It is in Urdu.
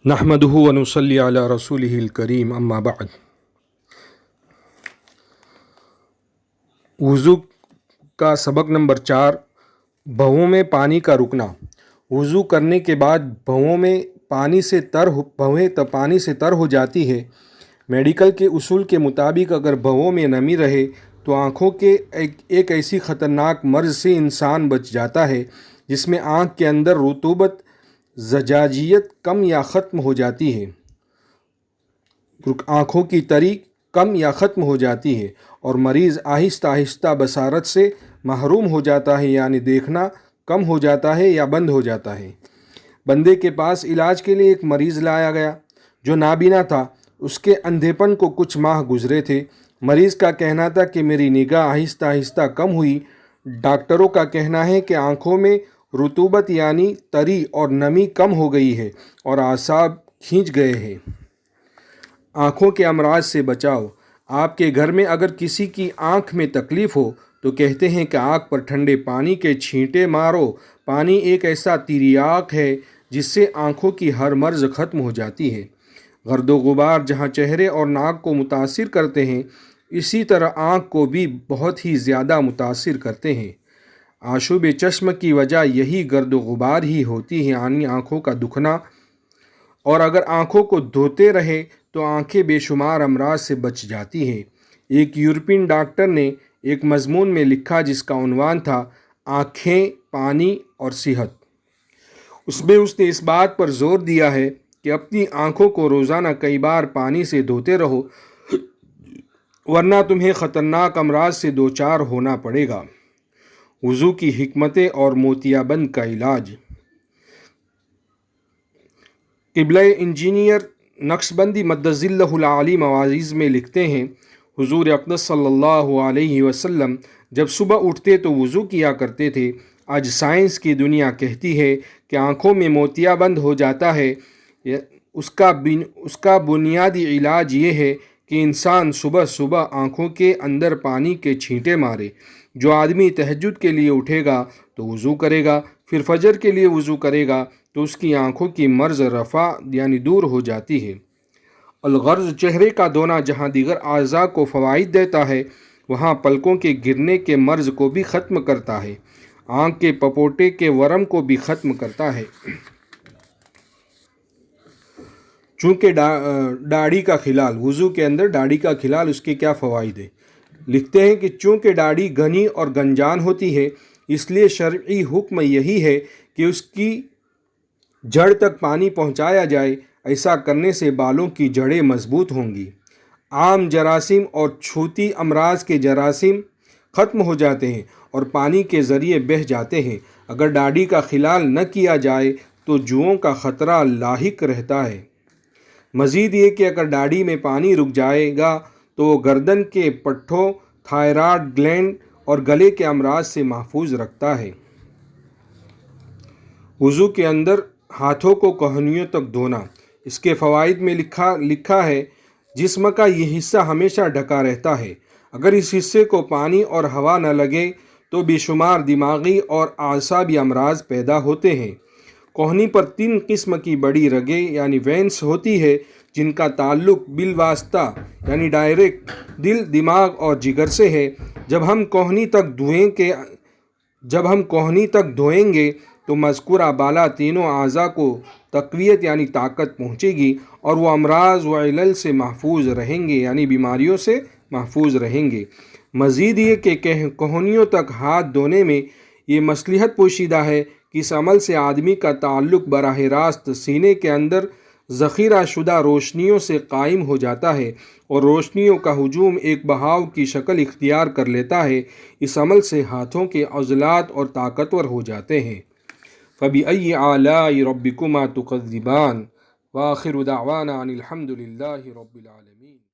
نحمدہ ونصلی علی رسولہ الکریم اما بعد۔ وضو کا سبق نمبر 4، بھووں میں پانی کا رکنا۔ وضو کرنے کے بعد بھویں پانی سے تر ہو جاتی ہے۔ میڈیکل کے اصول کے مطابق اگر بھووں میں نمی رہے تو آنکھوں کے ایک ایسی خطرناک مرض سے انسان بچ جاتا ہے جس میں آنکھ کے اندر رطوبت زجاجیت کم یا ختم ہو جاتی ہے، آنکھوں کی تری کم یا ختم ہو جاتی ہے اور مریض آہستہ آہستہ بصارت سے محروم ہو جاتا ہے، یعنی دیکھنا کم ہو جاتا ہے یا بند ہو جاتا ہے۔ بندے کے پاس علاج کے لیے ایک مریض لایا گیا جو نابینا تھا۔ اس کے اندھے پن کو کچھ ماہ گزرے تھے۔ مریض کا کہنا تھا کہ میری نگاہ آہستہ آہستہ کم ہوئی۔ ڈاکٹروں کا کہنا ہے کہ آنکھوں میں رطوبت یعنی تری اور نمی کم ہو گئی ہے اور اعصاب کھنچ گئے ہیں۔ آنکھوں کے امراض سے بچاؤ۔ آپ کے گھر میں اگر کسی کی آنکھ میں تکلیف ہو تو کہتے ہیں کہ آنکھ پر ٹھنڈے پانی کے چھینٹے مارو۔ پانی ایک ایسا تریاق ہے جس سے آنکھوں کی ہر مرض ختم ہو جاتی ہے۔ گرد و غبار جہاں چہرے اور ناک کو متاثر کرتے ہیں، اسی طرح آنکھ کو بھی بہت ہی زیادہ متاثر کرتے ہیں۔ آشوب چشم کی وجہ یہی گرد و غبار ہی ہوتی ہے، یعنی آنکھوں کا دکھنا، اور اگر آنکھوں کو دھوتے رہے تو آنکھیں بے شمار امراض سے بچ جاتی ہیں۔ ایک یورپین ڈاکٹر نے ایک مضمون میں لکھا جس کا عنوان تھا آنکھیں، پانی اور صحت۔ اس میں اس نے اس بات پر زور دیا ہے کہ اپنی آنکھوں کو روزانہ کئی بار پانی سے دھوتے رہو، ورنہ تمہیں خطرناک امراض سے دوچار ہونا پڑے گا۔ وضو کی حکمتیں اور موتیہ بند کا علاج۔ قبلہ انجینئر نقشبندی مدظلہ العالی مواعظ میں لکھتے ہیں، حضور اقدس صلی اللہ علیہ وسلم جب صبح اٹھتے تو وضو کیا کرتے تھے۔ آج سائنس کی دنیا کہتی ہے کہ آنکھوں میں موتیہ بند ہو جاتا ہے۔ اس کا بنیادی علاج یہ ہے کہ انسان صبح صبح آنکھوں کے اندر پانی کے چھینٹے مارے۔ جو آدمی تہجد کے لیے اٹھے گا تو وضو کرے گا، پھر فجر کے لیے وضو کرے گا تو اس کی آنکھوں کی مرض رفع یعنی دور ہو جاتی ہے۔ الغرض چہرے کا دھونا جہاں دیگر اعضاء کو فوائد دیتا ہے، وہاں پلکوں کے گرنے کے مرض کو بھی ختم کرتا ہے، آنکھ کے پپوٹے کے ورم کو بھی ختم کرتا ہے۔ چونکہ داڑھی کا خلال، وضو کے اندر داڑھی کا خلال، اس کے کیا فوائد ہیں؟ لکھتے ہیں کہ چونکہ داڑھی گھنی اور گنجان ہوتی ہے، اس لیے شرعی حکم یہی ہے کہ اس کی جڑ تک پانی پہنچایا جائے۔ ایسا کرنے سے بالوں کی جڑیں مضبوط ہوں گی، عام جراثیم اور چھوتی امراض کے جراثیم ختم ہو جاتے ہیں اور پانی کے ذریعے بہہ جاتے ہیں۔ اگر داڑھی کا خلال نہ کیا جائے تو جوؤں کا خطرہ لاحق رہتا ہے۔ مزید یہ کہ اگر داڑھی میں پانی رک جائے گا تو وہ گردن کے پٹھوں، تھائرائیڈ گلینڈ اور گلے کے امراض سے محفوظ رکھتا ہے۔ وضو کے اندر ہاتھوں کو کوہنیوں تک دھونا۔ اس کے فوائد میں لکھا ہے، جسم کا یہ حصہ ہمیشہ ڈھکا رہتا ہے۔ اگر اس حصے کو پانی اور ہوا نہ لگے تو بے شمار دماغی اور اعصابی امراض پیدا ہوتے ہیں۔ کوہنی پر 3 قسم کی بڑی رگیں یعنی وینس ہوتی ہے جن کا تعلق بالواسطہ یعنی ڈائریکٹ دل، دماغ اور جگر سے ہے۔ جب ہم کوہنی تک دھوئیں گے تو مذکورہ بالا تینوں اعضاء کو تقویت یعنی طاقت پہنچے گی اور وہ امراض و علل سے محفوظ رہیں گے یعنی بیماریوں سے محفوظ رہیں گے۔ مزید یہ کہ کوہنیوں تک ہاتھ دھونے میں یہ مصلحت پوشیدہ ہے کہ اس عمل سے آدمی کا تعلق براہ راست سینے کے اندر ذخیرہ شدہ روشنیوں سے قائم ہو جاتا ہے اور روشنیوں کا ہجوم ایک بہاؤ کی شکل اختیار کر لیتا ہے۔ اس عمل سے ہاتھوں کے عضلات اور طاقتور ہو جاتے ہیں۔ فَبِأَيِّ آلَاءِ رَبِّكُمَا تُكَذِّبَانِ وآخر دعوانا ان الحمد للہ رب العالمین۔